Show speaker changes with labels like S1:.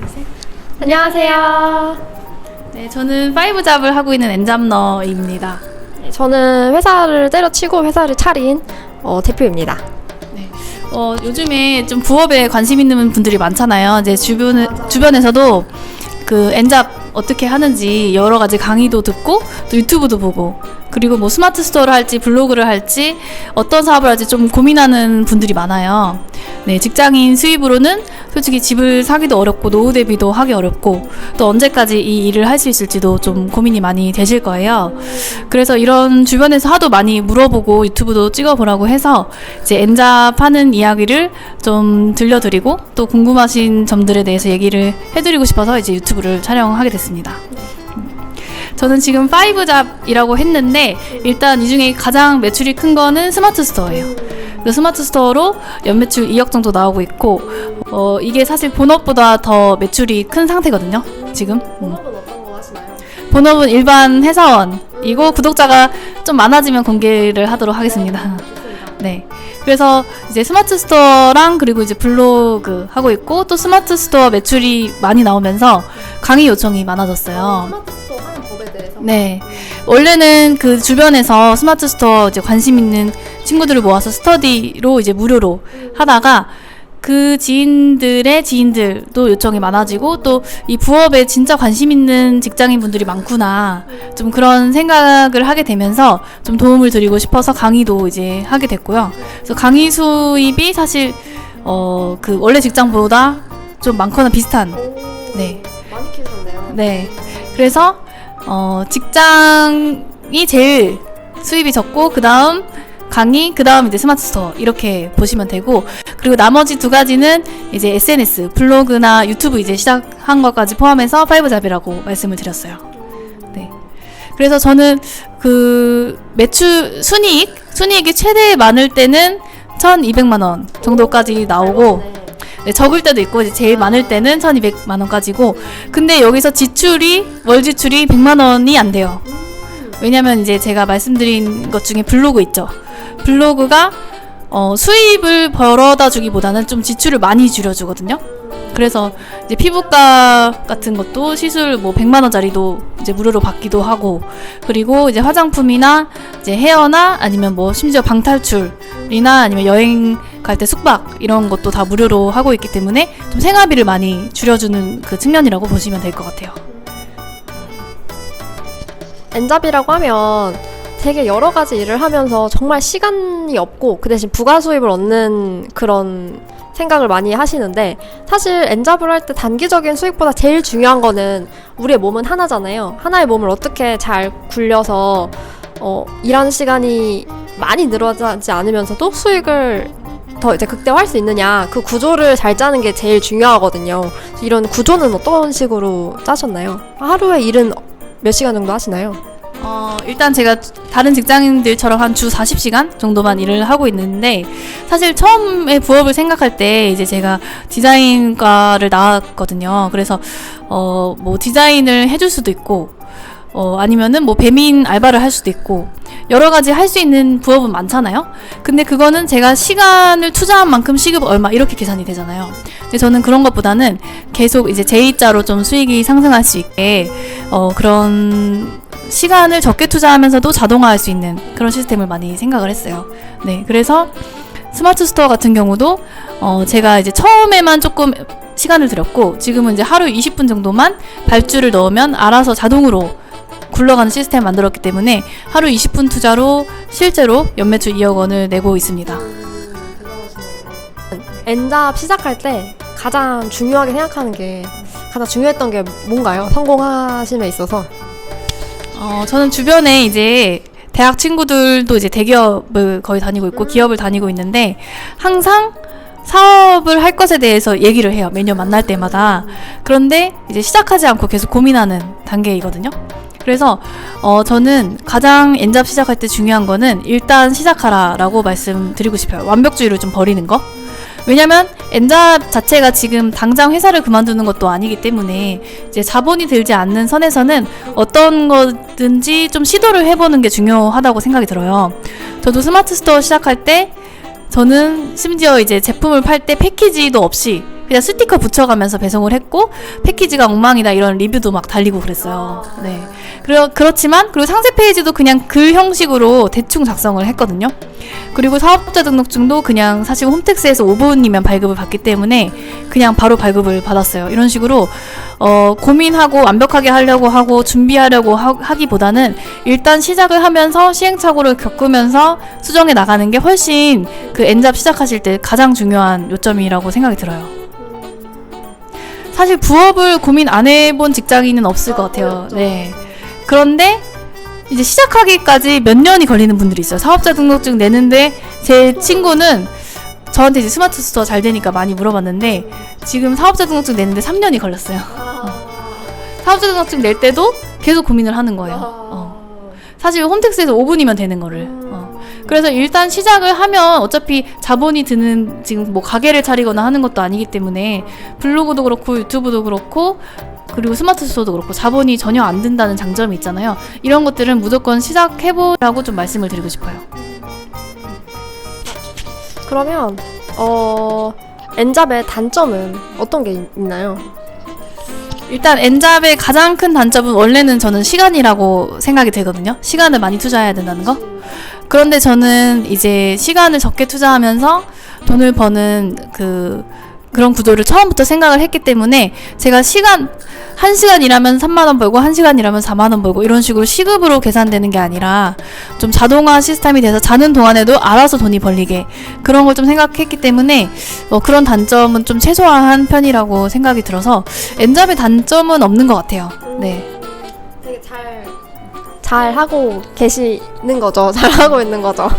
S1: 둘, 셋.
S2: 안녕하세요.
S1: 네, 저는 파이브잡을 하고 있는 엔잡너입니다.
S2: 저는 회사를 때려치고 회사를 차린 대표입니다.
S1: 네, 요즘에 좀 부업에 관심 있는 분들이 많잖아요. 이제 주변에서도 그 엔잡 어떻게 하는지 여러 가지 강의도 듣고 또 유튜브도 보고, 그리고 뭐 스마트 스토어를 할지 블로그를 할지 어떤 사업을 할지 좀 고민하는 분들이 많아요. 네, 직장인 수입으로는 솔직히 집을 사기도 어렵고 노후 대비도 하기 어렵고 또 언제까지 이 일을 할 수 있을지도 좀 고민이 많이 되실 거예요. 그래서 이런 주변에서 하도 많이 물어보고 유튜브도 찍어보라고 해서 이제 엔잡 하는 이야기를 좀 들려드리고 또 궁금하신 점들에 대해서 얘기를 해드리고 싶어서 이제 유튜브를 촬영하게 됐습니다. 저는 지금 파이브잡이라고 했는데 일단 이 중에 가장 매출이 큰 거는 스마트 스토어예요. 스마트 스토어로 연매출 2억 정도 나오고 있고, 이게 사실 본업보다 더 매출이 큰 상태거든요, 지금.
S2: 본업은 어떤 거 하시나요?
S1: 본업은 일반 회사원이고 구독자가 좀 많아지면 공개를 하도록 하겠습니다. 네. 그래서 이제 스마트 스토어랑 그리고 이제 블로그 하고 있고, 또 스마트 스토어 매출이 많이 나오면서 강의 요청이 많아졌어요.
S2: 스마트 스토어 하는 법에 대해서?
S1: 네. 원래는 그 주변에서 스마트 스토어 이제 관심 있는 친구들을 모아서 스터디로 이제 무료로 하다가 그 지인들의 지인들도 요청이 많아지고 또 이 부업에 진짜 관심 있는 직장인 분들이 많구나, 좀 그런 생각을 하게 되면서 좀 도움을 드리고 싶어서 강의도 이제 하게 됐고요. 그래서 강의 수입이 사실 그 원래 직장보다 좀 많거나 비슷한. 네.
S2: 많이 키우셨네요.
S1: 네. 그래서 직장이 제일 수입이 적고 그 다음 강의, 그 다음 이제 스마트 스토어 이렇게 보시면 되고, 그리고 나머지 두 가지는 이제 SNS, 블로그나 유튜브 이제 시작한 것까지 포함해서 파이브잡이라고 말씀을 드렸어요. 네. 그래서 저는 그 매출 순이익이 최대 많을 때는 1,200만 원 정도까지 나오고, 네, 적을 때도 있고 이제 제일 많을 때는 1,200만 원까지고, 근데 여기서 월 지출이 100만 원이 안 돼요. 왜냐면 이제 제가 말씀드린 것 중에 블로그 있죠. 블로그가 수입을 벌어다 주기보다는 좀 지출을 많이 줄여주거든요. 그래서 이제 피부과 같은 것도 시술 뭐 100만 원짜리도 이제 무료로 받기도 하고, 그리고 이제 화장품이나 이제 헤어나 아니면 뭐 심지어 방탈출이나 아니면 여행 갈 때 숙박 이런 것도 다 무료로 하고 있기 때문에 좀 생활비를 많이 줄여주는 그 측면이라고 보시면 될 것 같아요.
S2: 엔잡이라고 하면 되게 여러 가지 일을 하면서 정말 시간이 없고 그 대신 부가 수입을 얻는 그런 생각을 많이 하시는데, 사실 엔잡을 할 때 단기적인 수익보다 제일 중요한 거는 우리의 몸은 하나잖아요. 하나의 몸을 어떻게 잘 굴려서 일하는 시간이 많이 늘어나지 않으면서도 수익을 더 이제 극대화할 수 있느냐, 그 구조를 잘 짜는 게 제일 중요하거든요. 이런 구조는 어떤 식으로 짜셨나요? 하루에 일은 몇 시간 정도 하시나요?
S1: 일단 제가 다른 직장인들처럼 한 주 40시간 정도만 일을 하고 있는데, 사실 처음에 부업을 생각할 때 이제 제가 디자인과를 나왔거든요. 그래서 뭐 디자인을 해줄 수도 있고 아니면은 뭐 배민 알바를 할 수도 있고 여러 가지 할 수 있는 부업은 많잖아요. 근데 그거는 제가 시간을 투자한 만큼 시급 얼마 이렇게 계산이 되잖아요. 근데 저는 그런 것보다는 계속 이제 J자로 좀 수익이 상승할 수 있게 그런 시간을 적게 투자하면서도 자동화할 수 있는 그런 시스템을 많이 생각을 했어요. 네, 그래서 스마트 스토어 같은 경우도 제가 이제 처음에만 조금 시간을 들였고, 지금은 이제 하루 20분 정도만 발주를 넣으면 알아서 자동으로 굴러가는 시스템을 만들었기 때문에 하루 20분 투자로 실제로 연매출 2억 원을 내고 있습니다.
S2: 엔잡 시작할 때 가장 중요하게 생각하는 게, 가장 중요했던 게 뭔가요? 성공하심에 있어서.
S1: 저는 주변에 이제 대학 친구들도 이제 대기업을 거의 다니고 있고 기업을 다니고 있는데 항상 사업을 할 것에 대해서 얘기를 해요. 매년 만날 때마다. 그런데 이제 시작하지 않고 계속 고민하는 단계이거든요. 그래서 저는 가장 엔잡 시작할 때 중요한 거는 일단 시작하라라고 말씀드리고 싶어요. 완벽주의를 좀 버리는 거. 왜냐면 엔잡 자체가 지금 당장 회사를 그만두는 것도 아니기 때문에 이제 자본이 들지 않는 선에서는 어떤 거든지 좀 시도를 해보는 게 중요하다고 생각이 들어요. 저도 스마트 스토어 시작할 때 저는 심지어 이제 제품을 팔 때 패키지도 없이 그냥 스티커 붙여가면서 배송을 했고 패키지가 엉망이다 이런 리뷰도 막 달리고 그랬어요. 네. 그렇지만 그리고 상세 페이지도 그냥 글 형식으로 대충 작성을 했거든요. 그리고 사업자 등록증도 그냥 사실 홈택스에서 5분이면 발급을 받기 때문에 그냥 바로 발급을 받았어요. 이런 식으로 고민하고 완벽하게 하려고 하고 준비하려고 하기보다는 일단 시작을 하면서 시행착오를 겪으면서 수정해 나가는 게 훨씬 그 엔잡 시작하실 때 가장 중요한 요점이라고 생각이 들어요. 사실 부업을 고민 안 해본 직장인은 없을 것 같아요. 네. 그런데 이제 시작하기까지 몇 년이 걸리는 분들이 있어요. 사업자 등록증 내는데 제 친구는 저한테 이제 스마트 스토어 잘 되니까 많이 물어봤는데 지금 사업자 등록증 내는데 3년이 걸렸어요. 사업자 등록증 낼 때도 계속 고민을 하는 거예요. 사실 홈택스에서 5분이면 되는 거를. 그래서 일단 시작을 하면 어차피 자본이 드는 지금 뭐 가게를 차리거나 하는 것도 아니기 때문에 블로그도 그렇고 유튜브도 그렇고 그리고 스마트 스토어도 그렇고 자본이 전혀 안 든다는 장점이 있잖아요. 이런 것들은 무조건 시작해보라고 좀 말씀을 드리고 싶어요.
S2: 그러면 엔잡의 단점은 어떤 게 있나요?
S1: 일단 엔잡의 가장 큰 단점은 원래는 저는 시간이라고 생각이 되거든요. 시간을 많이 투자해야 된다는 거. 그런데 저는 이제 시간을 적게 투자하면서 돈을 버는 그런 구도를 처음부터 생각을 했기 때문에 제가 1시간 일하면 3만원 벌고 1시간 일하면 4만원 벌고 이런 식으로 시급으로 계산되는 게 아니라 좀 자동화 시스템이 돼서 자는 동안에도 알아서 돈이 벌리게 그런 걸 좀 생각했기 때문에 그런 단점은 좀 최소화한 편이라고 생각이 들어서 엔잡의 단점은 없는 것 같아요. 네.
S2: 되게 잘 하고 계시는 거죠. 잘 하고 있는 거죠.